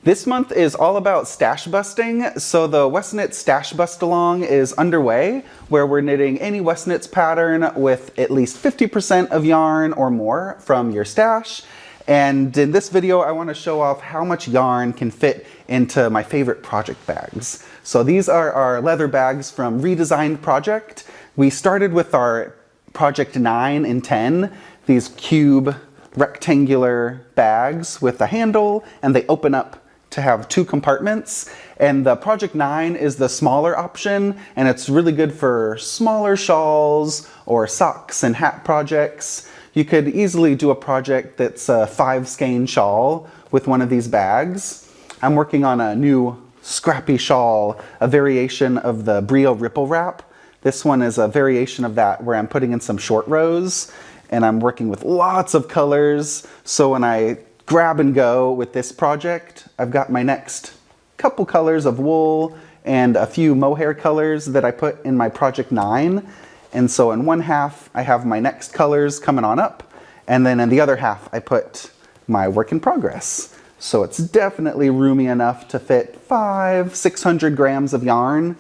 This month is all about stash busting, so the Westknits Stashbustalong is underway, where we're knitting any Westknits pattern with at least 50% of yarn or more from your stash. And in this video, I want to show off how much yarn can fit into my favorite project bags. So these are our leather bags from Redesigned Project. We started with our Project 9 and 10, these cube rectangular bags with a handle, and they open up to have two compartments. And the Project 9 is the smaller option, and it's really good for smaller shawls or socks and hat projects. You could easily do a project that's a 5 skein shawl with one of these bags. I'm working on a new scrappy shawl, a variation of the Brio Ripple Wrap. This one is a variation of that where I'm putting in some short rows, and I'm working with lots of colors. So when I grab and go with this project, I've got my next couple colors of wool and a few mohair colors that I put in my Project 9. And so in one half, I have my next colors coming on up, and then in the other half, I put my work in progress. So it's definitely roomy enough to fit 500-600 grams of yarn,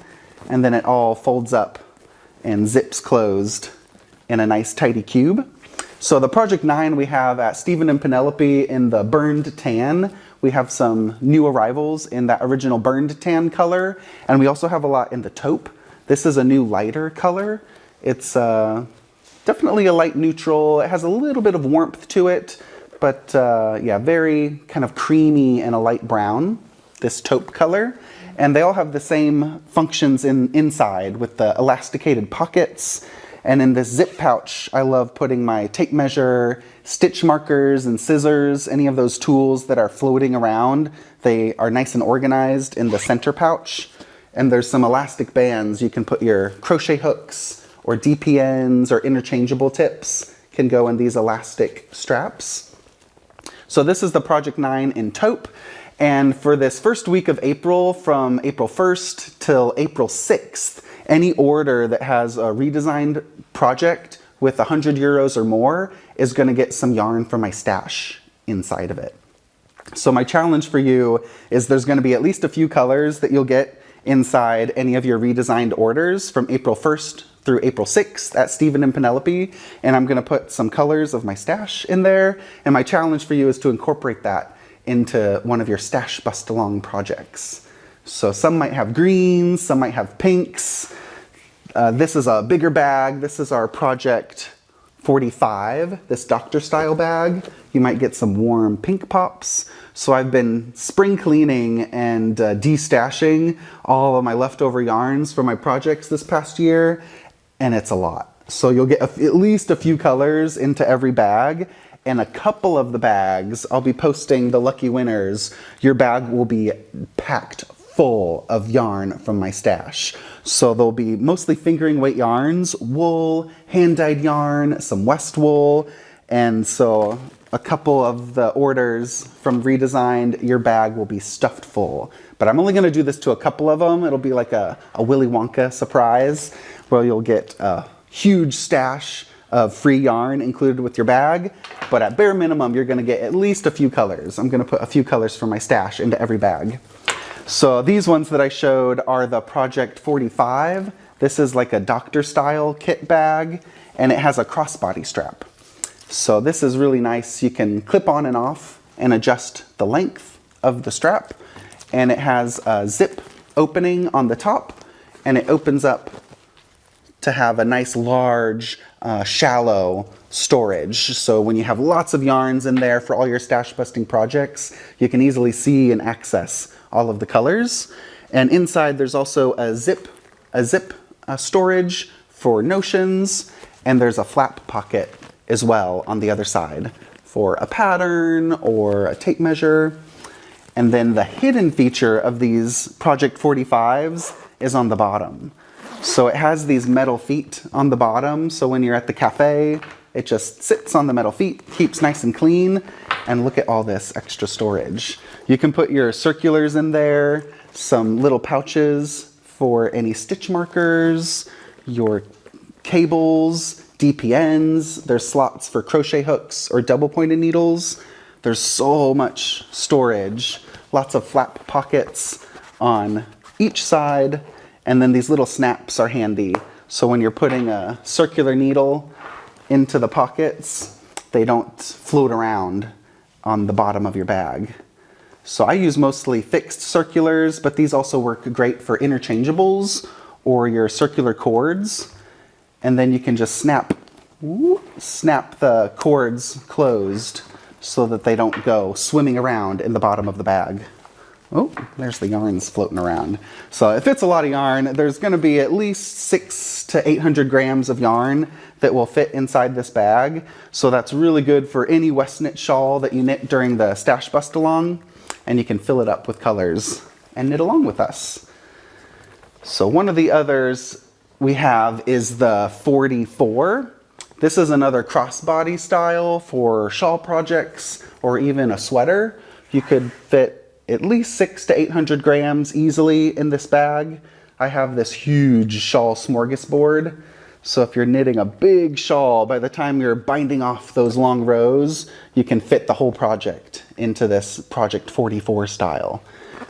and then it all folds up and zips closed in a nice tidy cube. So the Project 9 we have at Stephen Penelope in the burned tan. We have some new arrivals in that original burned tan color, and we also have a lot in the taupe. This is a new lighter color. It's definitely a light neutral. It has a little bit of warmth to it, but yeah, very kind of creamy and a light brown, this taupe color. And they all have the same functions inside with the elasticated pockets. And in this zip pouch, I love putting my tape measure, stitch markers, and scissors, any of those tools that are floating around. They are nice and organized in the center pouch. And there's some elastic bands. You can put your crochet hooks or DPNs or interchangeable tips can go in these elastic straps. So this is the Project 9 in taupe. And for this first week of April, from April 1st till April 6th, any order that has a redesigned project with 100 euros or more is going to get some yarn from my stash inside of it. So my challenge for you is there's going to be at least a few colors that you'll get inside any of your redesigned orders from April 1st through April 6th at Stephen and Penelope. And I'm going to put some colors of my stash in there. And my challenge for you is to incorporate that into one of your Stashbustalong projects. So some might have greens, some might have pinks. This is a bigger bag. This is our Project 45, this doctor style bag. You might get some warm pink pops. So I've been spring cleaning and de-stashing all of my leftover yarns for my projects this past year, and it's a lot. So you'll get at least a few colors into every bag. And a couple of the bags, I'll be posting the lucky winners. Your bag will be packed full of yarn from my stash. So there'll be mostly fingering weight yarns, wool, hand-dyed yarn, some West wool, and so a couple of the orders from Redesigned, your bag will be stuffed full. But I'm only gonna do this to a couple of them. It'll be like a Willy Wonka surprise, where you'll get a huge stash of free yarn included with your bag, but at bare minimum, you're gonna get at least a few colors. I'm gonna put a few colors from my stash into every bag. So these ones that I showed are the Project 45. This is like a doctor style kit bag, and it has a crossbody strap. So this is really nice. You can clip on and off and adjust the length of the strap. And it has a zip opening on the top, and it opens up to have a nice large, shallow storage. So when you have lots of yarns in there for all your stash busting projects, you can easily see and access all of the colors. And inside there's also a zip storage for notions, and there's a flap pocket as well on the other side for a pattern or a tape measure. And then the hidden feature of these Project 45s is on the bottom. So it has these metal feet on the bottom, so when you're at the cafe, it just sits on the metal feet, keeps nice and clean, and look at all this extra storage. You can put your circulars in there, some little pouches for any stitch markers, your cables, DPNs, there's slots for crochet hooks or double pointed needles. There's so much storage lots of flap pockets on each side, and then these little snaps are handy. So when you're putting a circular needle into the pockets, they don't float around on the bottom of your bag. So I use mostly fixed circulars, but these also work great for interchangeables or your circular cords. And then you can just snap the cords closed so that they don't go swimming around in the bottom of the bag. Oh, there's the yarns floating around. So if it's a lot of yarn, there's going to be at least 600 to 800 grams of yarn that will fit inside this bag. So that's really good for any Westknit shawl that you knit during the Stashbustalong, and you can fill it up with colors and knit along with us. So one of the others we have is the 44. This is another crossbody style for shawl projects or even a sweater. You could fit at least 600 to 800 grams easily in this bag. I have this huge shawl smorgasbord. So if you're knitting a big shawl, by the time you're binding off those long rows, you can fit the whole project into this Project 44 style.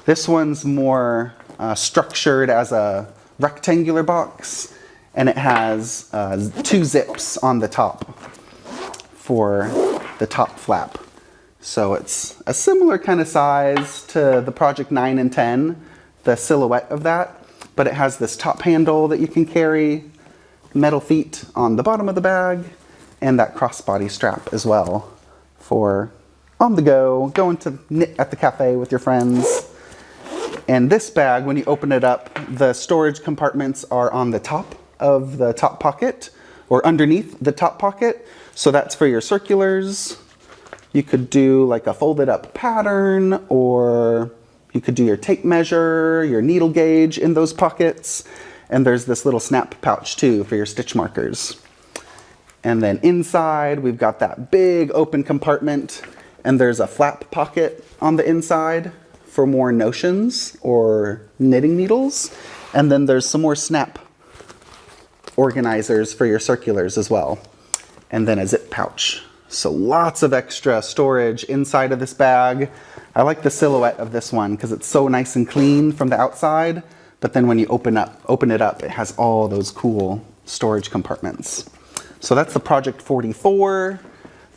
This one's more structured as a rectangular box, and it has 2 zips on the top for the top flap. So it's a similar kind of size to the Project 9 and 10, the silhouette of that, but it has this top handle that you can carry, metal feet on the bottom of the bag, and that crossbody strap as well for on the go, going to knit at the cafe with your friends. And this bag, when you open it up, the storage compartments are on the top of the top pocket or underneath the top pocket. So that's for your circulars. You could do like a folded up pattern, or you could do your tape measure, your needle gauge in those pockets. And there's this little snap pouch too for your stitch markers. And then inside we've got that big open compartment, and there's a flap pocket on the inside for more notions or knitting needles. And then there's some more snap organizers for your circulars as well. And then a zip pouch. So lots of extra storage inside of this bag. I like the silhouette of this one because it's so nice and clean from the outside, but then when you open it up, it has all those cool storage compartments. So that's the Project 44.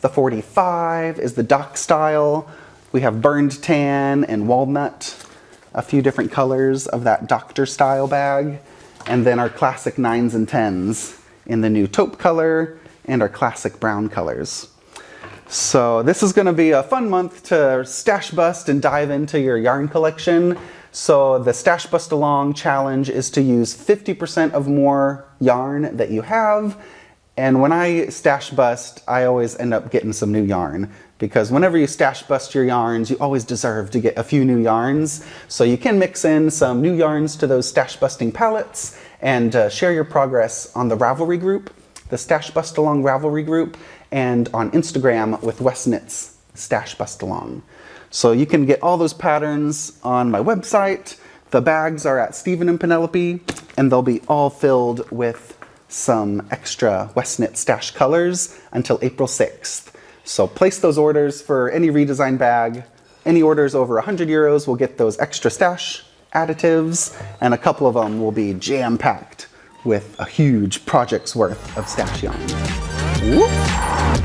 The 45 is the dock style. We have burned tan and walnut, a few different colors of that doctor style bag, and then our classic 9s and 10s in the new taupe color and our classic brown colors. So this is going to be a fun month to stash bust and dive into your yarn collection. So the Stashbustalong challenge is to use 50% of more yarn that you have. And when I stash bust, I always end up getting some new yarn, because whenever you stash bust your yarns, you always deserve to get a few new yarns. So you can mix in some new yarns to those stash busting palettes and share your progress on the Ravelry group, the Stashbustalong Ravelry group, and on Instagram with Westknits Stashbustalong. So you can get all those patterns on my website. The bags are at Stephen and Penelope, and they'll be all filled with some extra Westknit stash colors until April 6th. So place those orders for any redesign bag. Any orders over 100 euros will get those extra stash additives, and a couple of them will be jam-packed with a huge project's worth of stash yarn. Whoop.